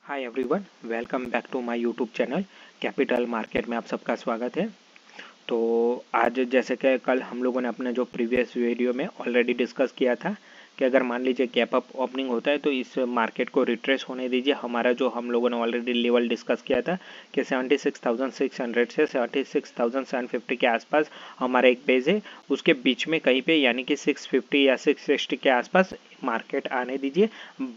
Hi everyone, welcome back to my YouTube channel capital market में आप सबका स्वागत है। तो आज जैसे कि कल हम लोगों ने अपने जो प्रीवियस वीडियो में ऑलरेडी डिस्कस किया था कि अगर मान लीजिए गैप अप ओपनिंग होता है तो इस मार्केट को रिट्रेस होने दीजिए। हमारा जो हम लोगों ने ऑलरेडी लेवल डिस्कस किया था कि 76,600 से 76,750 के आसपास हमारा एक बेस है, उसके बीच में कहीं पे यानी कि 650 या 660 के आसपास मार्केट आने दीजिए।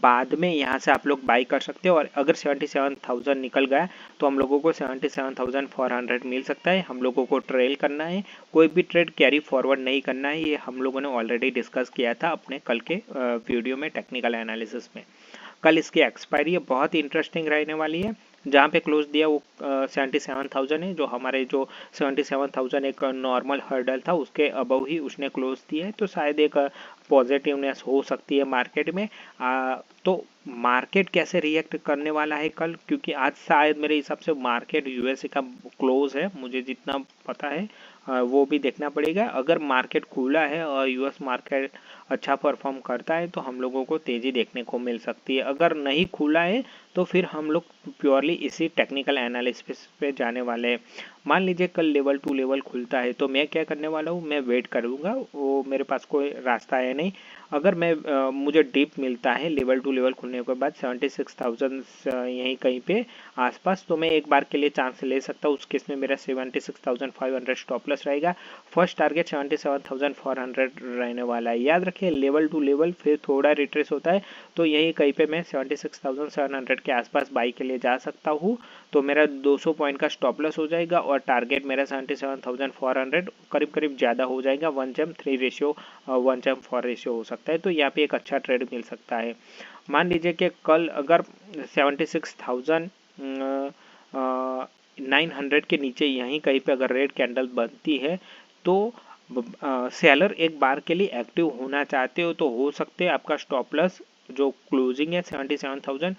बाद में यहाँ से आप लोग बाई कर सकते हो और अगर 77,000 निकल गया तो हम लोगों को 77,400 मिल सकता है। हम लोगों को ट्रेल करना है, कोई भी ट्रेड कैरी फॉरवर्ड नहीं करना है। ये हम लोगों ने ऑलरेडी डिस्कस किया था अपने कल के वीडियो में टेक्निकल एनालिसिस में। कल इसकी एक्सपायरी बहुत ही इंटरेस्टिंग रहने वाली है। जहाँ पे क्लोज दिया वो 77,000 है, जो हमारे जो 77,000 एक नॉर्मल हर्डल था उसके अबव ही उसने क्लोज दिया है। तो शायद एक पॉजिटिवनेस हो सकती है मार्केट में। तो मार्केट कैसे रिएक्ट करने वाला है कल, क्योंकि आज शायद मेरे हिसाब से मार्केट यूएसए का क्लोज है, मुझे जितना पता है वो भी देखना पड़ेगा। अगर मार्केट खुला है और यूएस मार्केट अच्छा परफॉर्म करता है तो हम लोगों को तेज़ी देखने को मिल सकती है। अगर नहीं खुला है तो फिर हम लोग प्योरली इसी टेक्निकल एनालिसिस पे जाने वाले हैं। मान लीजिए कल लेवल टू लेवल खुलता है तो मैं क्या करने वाला हूँ, मैं वेट करूँगा। वो मेरे पास कोई रास्ता है नहीं। अगर मुझे डिप मिलता है लेवल टू लेवल खुलने के बाद 76,000 यहीं कहीं पे आसपास, तो मैं एक बार के लिए चांस ले सकता हूँ। उस केस में मेरा 76,500 स्टॉप लॉस रहेगा। फर्स्ट टारगेट 77,400 रहने वाला है। याद रखिए, लेवल टू लेवल फिर थोड़ा रिट्रेस होता है तो यही कहीं पे मैं 76,700 के आसपास बाई के लिए जा सकता हूँ। तो मेरा 200 पॉइंट का स्टॉप लॉस हो जाएगा और टारगेट मेरा 77,400 करीब करीब ज़्यादा हो जाएगा। 1:3 रेशियो 1:4 रेशियो हो सकता है। तो यहाँ पे एक अच्छा ट्रेड मिल सकता है। मान लीजिए कि कल अगर 76,900 के नीचे यहीं कहीं पे अगर रेड कैंडल बनती है तो सेलर एक बार के लिए एक्टिव होना चाहते हो तो हो सकते हैं आपका स्टॉप लॉस जो क्लोजिंग है 77,000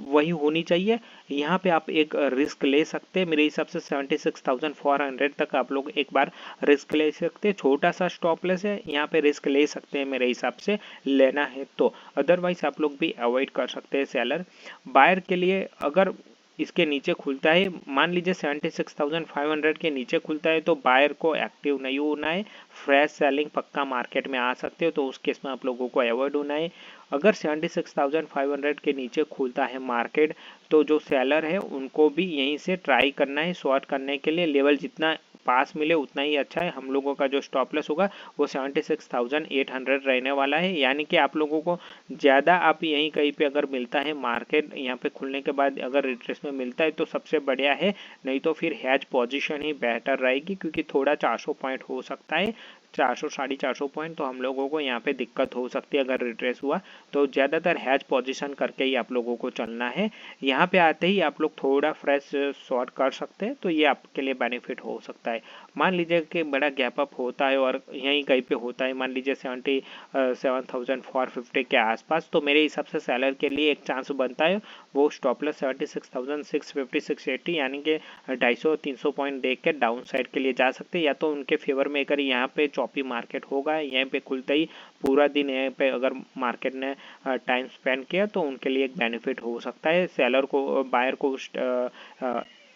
वही होनी चाहिए। यहाँ पे आप एक रिस्क ले सकते हैं। मेरे हिसाब से 76,400 तक आप लोग एक बार रिस्क ले सकते हैं। छोटा सा स्टॉप लॉस है, यहाँ पे रिस्क ले सकते हैं मेरे हिसाब से, लेना है तो। अदरवाइज आप लोग भी अवॉइड कर सकते हैं सेलर। बायर के लिए अगर इसके नीचे खुलता है, मान लीजिए 76,500 के नीचे खुलता है तो बायर को एक्टिव नहीं होना है। फ्रेश सेलिंग पक्का मार्केट में आ सकते हो तो उस केस में आप लोगों को अवॉइड होना है। अगर 76,500 के नीचे खुलता है मार्केट तो जो सेलर है उनको भी यहीं से ट्राई करना है शॉर्ट करने के लिए। लेवल जितना पास मिले उतना ही अच्छा है। हम लोगों का जो स्टॉप लॉस होगा वो 76,800 रहने वाला है। यानी कि आप लोगों को ज़्यादा आप यहीं कहीं पे अगर मिलता है मार्केट यहाँ पे खुलने के बाद अगर रिट्रेस में मिलता है तो सबसे बढ़िया है, नहीं तो फिर हैज पोजीशन ही बेहतर रहेगी, क्योंकि थोड़ा 400 पॉइंट हो सकता है, 400 450 पॉइंट तो हम लोगों को यहाँ पे दिक्कत हो सकती है अगर रिट्रेस हुआ। तो ज़्यादातर हैज पोजीशन करके ही आप लोगों को चलना है। यहाँ पे आते ही आप लोग थोड़ा फ्रेश शॉर्ट कर सकते हैं तो ये आपके लिए बेनिफिट हो सकता है। मान लीजिए कि बड़ा गैप अप होता है और यहीं कहीं पे होता है, मान लीजिए 77,450 के आसपास, तो मेरे हिसाब से सेलर के लिए एक चांस बनता है। वो स्टॉप लॉस 76,650 680 यानी कि 250-300 पॉइंट देख के डाउन साइड के लिए जा सकते हैं। या तो उनके फेवर में अगर यहाँ पे चॉपी मार्केट होगा, यहाँ पे खुलते ही पूरा दिन यहाँ पे अगर मार्केट ने टाइम स्पेंड किया तो उनके लिए एक बेनिफिट हो सकता है। सेलर को बायर को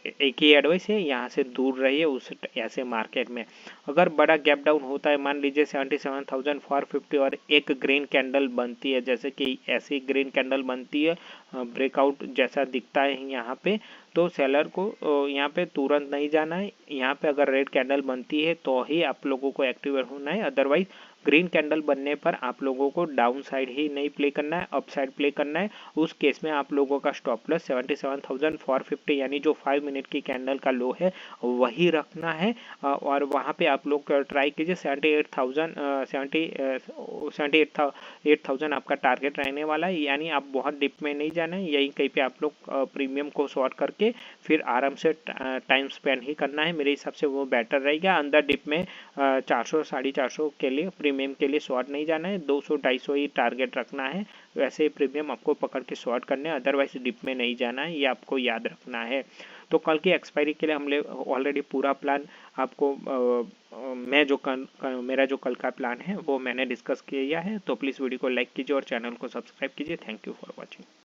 एक ही एडवाइस है, यहाँ से दूर रहिए उस ऐसे मार्केट में। अगर बड़ा गैप डाउन होता है, मान लीजिए 77,450 और एक ग्रीन कैंडल बनती है, जैसे कि ऐसी ग्रीन कैंडल बनती है ब्रेकआउट जैसा दिखता है यहाँ पे, तो सेलर को यहाँ पे तुरंत नहीं जाना है। यहाँ पे अगर रेड कैंडल बनती है तो ही आप लोगों को एक्टिव होना है। अदरवाइज ग्रीन कैंडल बनने पर आप लोगों को डाउन साइड ही नहीं प्ले करना है, अप साइड प्ले करना है। उस केस में आप लोगों का स्टॉप लॉस 77,450 यानी जो 5 मिनट की कैंडल का लो है वही रखना है। और वहाँ पे आप लोग ट्राई कीजिए 78,000 आपका टारगेट रहने वाला है। यानी आप बहुत डिप में नहीं जाना है, यही कहीं पे आप लोग प्रीमियम को शॉर्ट करके फिर आराम से टाइम स्पेंड ही करना है। मेरे हिसाब से वो बेटर रहेगा। अंदर डिप में 400 450 के लिए प्रीमियम के लिए शॉर्ट नहीं जाना है, 200-250 ही टारगेट रखना है। वैसे प्रीमियम आपको पकड़ के शॉर्ट करने हैं, अदरवाइज डिप में नहीं जाना है, ये आपको याद रखना है। तो कल की एक्सपायरी के लिए हमने ऑलरेडी पूरा प्लान आपको मेरा जो कल का प्लान है वो मैंने डिस्कस किया है। तो प्लीज़ वीडियो को लाइक कीजिए और चैनल को सब्सक्राइब कीजिए। Thank you for watching.